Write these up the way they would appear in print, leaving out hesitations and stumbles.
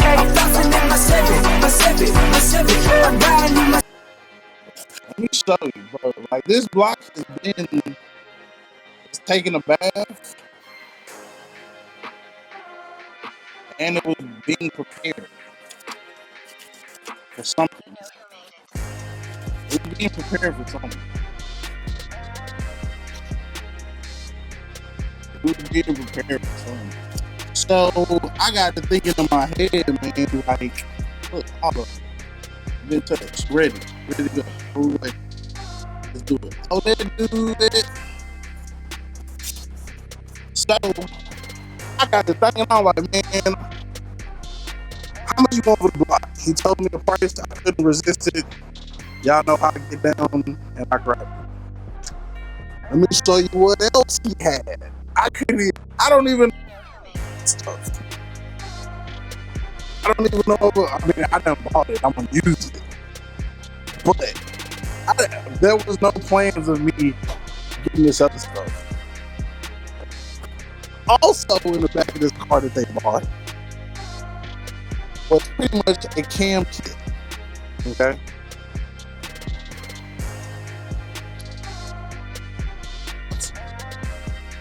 I'm flossing in my Civic. I'm riding in my. Let me show you, bro. Like, this block has been taking a bath, and it was being prepared for something. It was being prepared for something. It was being prepared for something. So I got to thinking in my head, man, like, look, hold up. Been touched, ready to go. Let's do it. Oh, let's do it. So I got to thinking, I'm like, man, how much you want for the block? He told me the price. I couldn't resist it. Y'all know how to get down, and I grabbed it. Let me show you what else he had. I don't even stuff. I don't even know. I mean, I done bought it. I'm gonna use it, but there was no plans of me getting this other stuff. Also, in the back of this car that they bought was pretty much a cam kit. Okay.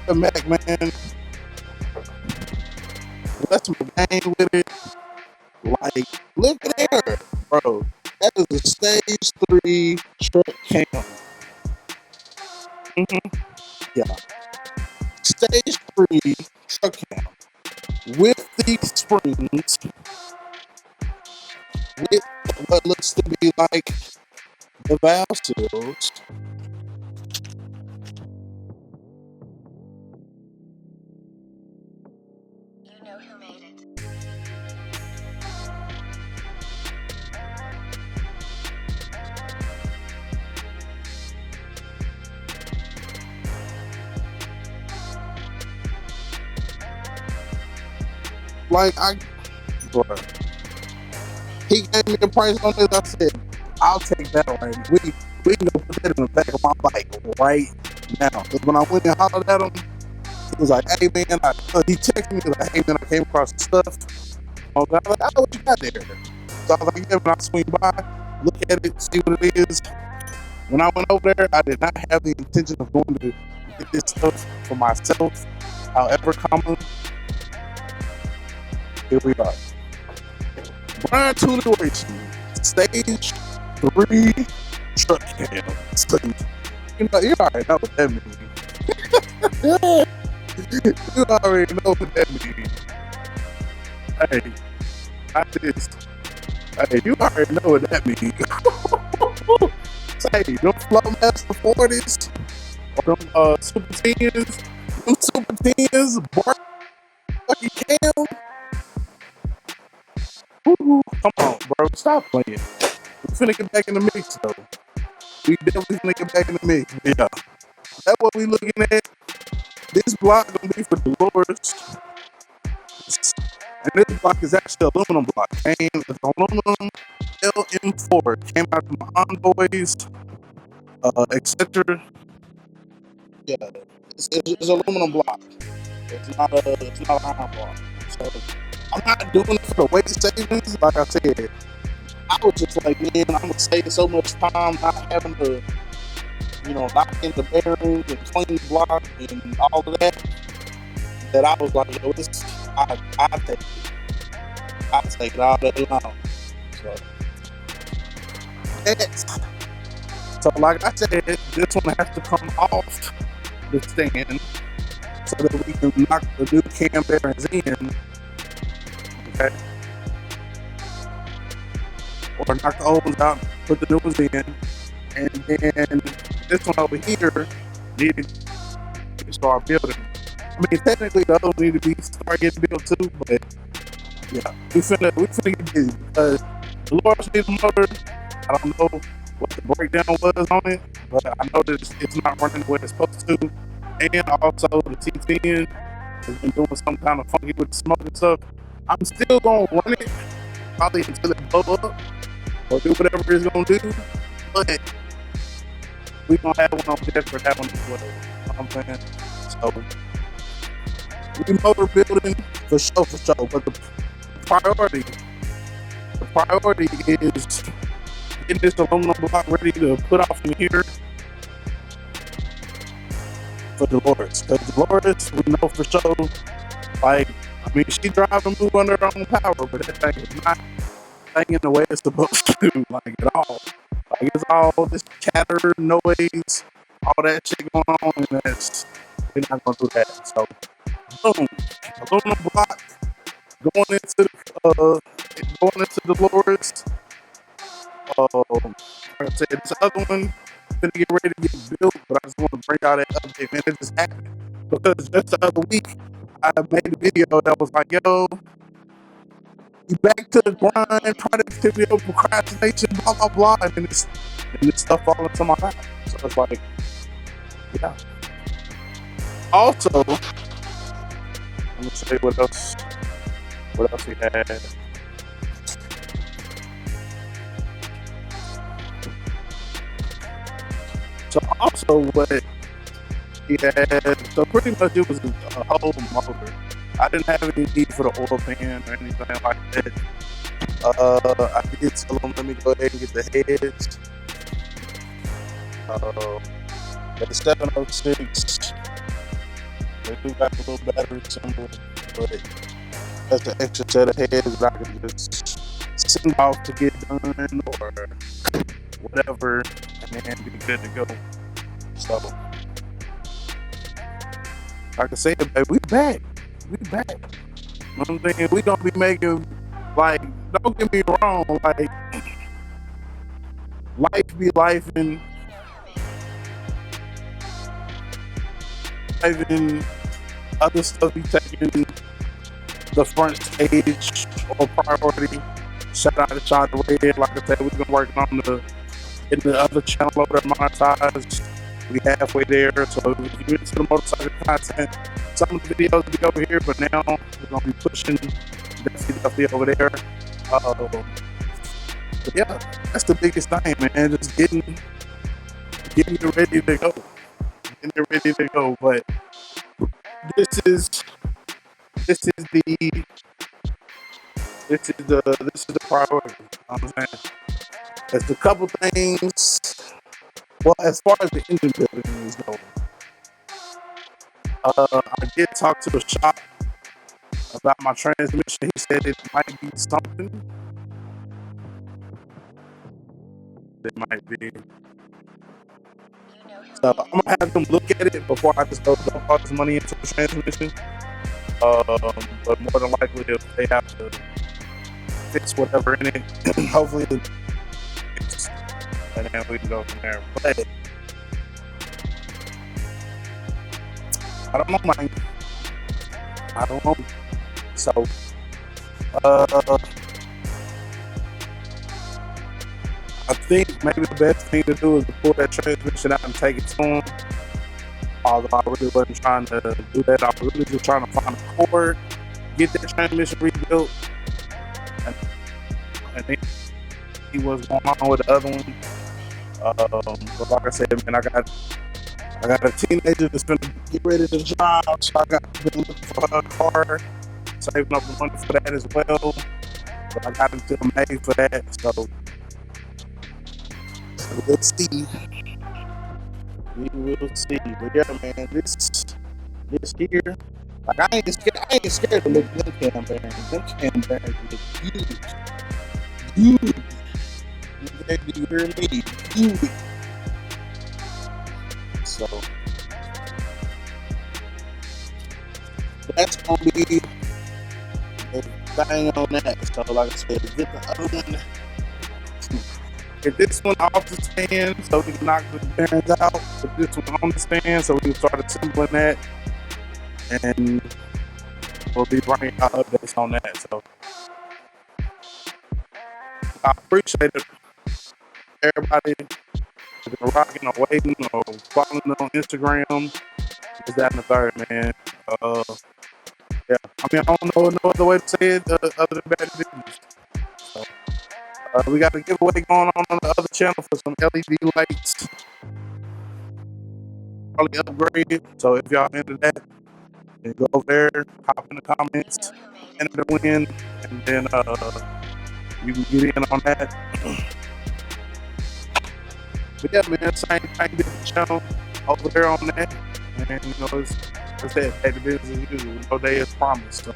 The Mac, man. Let's game with it. Like, look at there, bro. That is a stage 3 truck cam. Yeah. Stage 3 truck cam with these springs, with what looks to be like the valve seals. You know who made it. Like, bro, he gave me a price on this. I said, I'll take that right. We can go put that in the back of my bike right now. Because when I went and hollered at him, he was like, hey man, he texted me like, hey man, I came across the stuff. I was like, oh, what you got there? So I was like, yeah, when I swing by, look at it, see what it is. When I went over there, I did not have the intention of going to get this stuff for myself. However, here we are. Brian Tutoration, stage 3 truck cam. You already know what that means. You already know what that means. Hey, you already know what that means. Say, them Flowmaster 40s, or them Super 10s, them Super 10s, fucking cam. Come on, bro, stop playing. We finna get back in the mix, though. We definitely finna get back in the mix. Yeah, that's what we looking at. This block gonna be for Dolores, and this block is actually aluminum block. And it's aluminum LM4. Came out from Envoys, etc. Yeah, it's aluminum block. It's not a iron block. So I'm not doing it for the weight savings. Like I said, I was just like, man, I'm gonna save so much time not having to, knock in the bearings and clean the block and all of that. That I was like, yo, I take it. I take it all day long. So like I said, this one has to come off the stand so that we can knock the new cam bearings in. Okay. Or knock the old ones out, put the new ones in, and then this one over here needed to start building. I mean, technically the others need to start getting built too, but yeah, we finna get busy because the Dolores needs a motor. I don't know what the breakdown was on it, but I know that it's not running the way it's supposed to. And also the T10 has been doing some kind of funky with the smoke and stuff. I'm still gonna run it probably until it blow up or do whatever it's gonna do, but we gonna have one on deck for that one as well. You know what I'm saying? So we motor building for sure, but the priority. The priority is getting this aluminum block ready to put off in here for Dolores. Because Dolores, we know for sure, like, I mean, she drive and move under her own power, but that thing is not thing in the way it's supposed to, like, at all. Like, it's all this chatter, noise, all that shit going on, and we're not gonna do that. So, boom, aluminum block going into Dolores. Like I said, this other one gonna get ready to get built, but I just want to bring out that update, man. It just happened because just the other week I made a video that was like, "Yo, you back to the grind, productivity over procrastination, blah blah blah," and then this stuff fall into my lap. So it's like, yeah. Also, let me say what else. What else he had? So also what he had, so pretty much it was a whole motor. I didn't have any need for the oil pan or anything like that. I did tell him, let me go ahead and get the heads. The 706, they do got a little battery symbol, but that's the extra set of heads that I can just send off to get done or whatever, and then be good to go. So, like I said, babe, we back. We back. You know what I'm saying? We gonna be making, like, don't get me wrong, like, life be life and other stuff be taking the front stage or priority. Shout out to Shot Red. Like I said, we've been working on in the other channel over there, monetized. We halfway there, so if you're into the motorcycle content, some of the videos will be over here, but now we're gonna be pushing definitely over there. But yeah, that's the biggest thing, man. Just getting it ready to go, getting it ready to go. But this is the priority. You know what I'm saying? There's a couple things. Well, as far as the engine building is going, I did talk to the shop about my transmission. He said it might be something. It might be. So I'm gonna have them look at it before I just go dump all this money into the transmission. But more than likely, if they have to fix whatever in it, hopefully it fix, and then we can go from there. But I don't know, man. I don't know. So, I think maybe the best thing to do is to pull that transmission out and take it to him. Although I really wasn't trying to do that. I was really just trying to find a cord, get that transmission rebuilt, and then see what's going on with the other one. But like I said, man, I got a teenager that's gonna get ready to drive, so I got to look for her car, saving up the money for that as well. But I got until May for that, so we'll see. We will see. But yeah, man, this here, like I ain't scared to look at them cam bearings. Them cam bearings look huge. Huge. Okay, do you hear me? Huge. So that's gonna be the thing on that. So like I said, get the other one. Get this one off the stand so we can knock the bearings out. Put this one on the stand so we can start assembling that. And we'll be bringing out updates on that. So I appreciate it. Everybody has been rocking or waiting or following on Instagram. Is that in the third, man? Yeah. I mean, I don't know no other way to say it other than bad business. So, we got a giveaway going on the other channel for some LED lights. Probably upgraded. So if y'all into that, then go over there, hop in the comments, Canada win, and then you can get in on that. But yeah, man, same thing, different channel over there on that. And you know, it's that the business as usual. No day is promised. So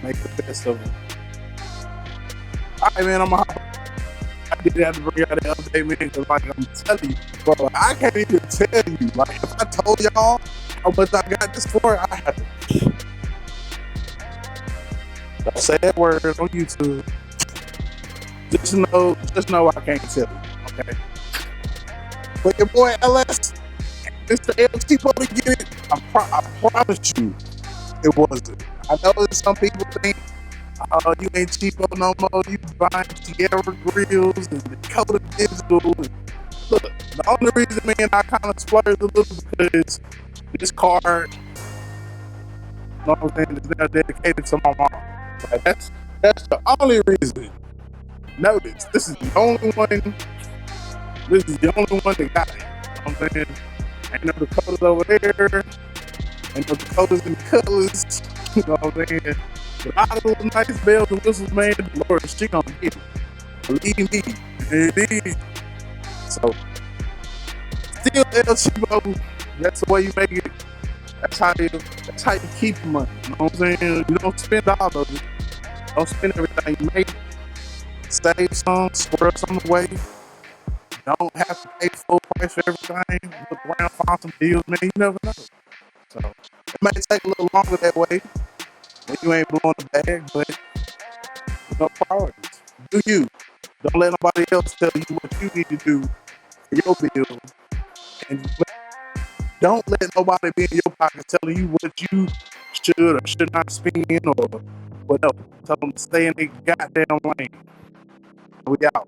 make the best of it. All right, man, I did have to bring out the update, man, because like I'm telling you, bro, I can't even tell you. Like, if I told y'all how much I got this for, I had to. Don't say that word on YouTube. Just know I can't tell you, okay? But your boy LS, Mr. LT probably get it. I promise you, it wasn't. I know that some people think, oh, you ain't cheapo no more. You buying Tierra grills and Dakota Digital. Look, the only reason, man, I kind of splurged a little because this card, you know what I'm saying, is now dedicated to my mom. Like, that's the only reason. Notice, this is the only one. This is the only one that got it. You know what I'm saying? Ain't no Dakotas over there. Ain't no Dakotas in the colors. You know what I'm saying? But all those nice bells and whistles, man, the Lord, she gonna get it. Believe me, it is. So, still El Chivo, that's the way you make it. That's how you keep money. You know what I'm saying? You don't spend all of it. Don't spend everything you make. Save some, squirrel some away. Don't have to pay full price for everything. Look around, find some deals, man. You never know. So it may take a little longer that way when you ain't blowing the bag, but no priorities. Do you? Don't let nobody else tell you what you need to do for your bill, and don't let nobody be in your pocket telling you what you should or should not spend or whatever. Tell them to stay in their goddamn lane. We out.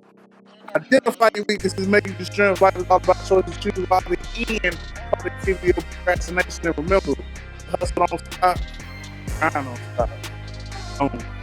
Identify your weaknesses, make your strengths, life is all about choices, choose wisely, and productivity of procrastination. And remember, hustle don't stop, grind don't stop.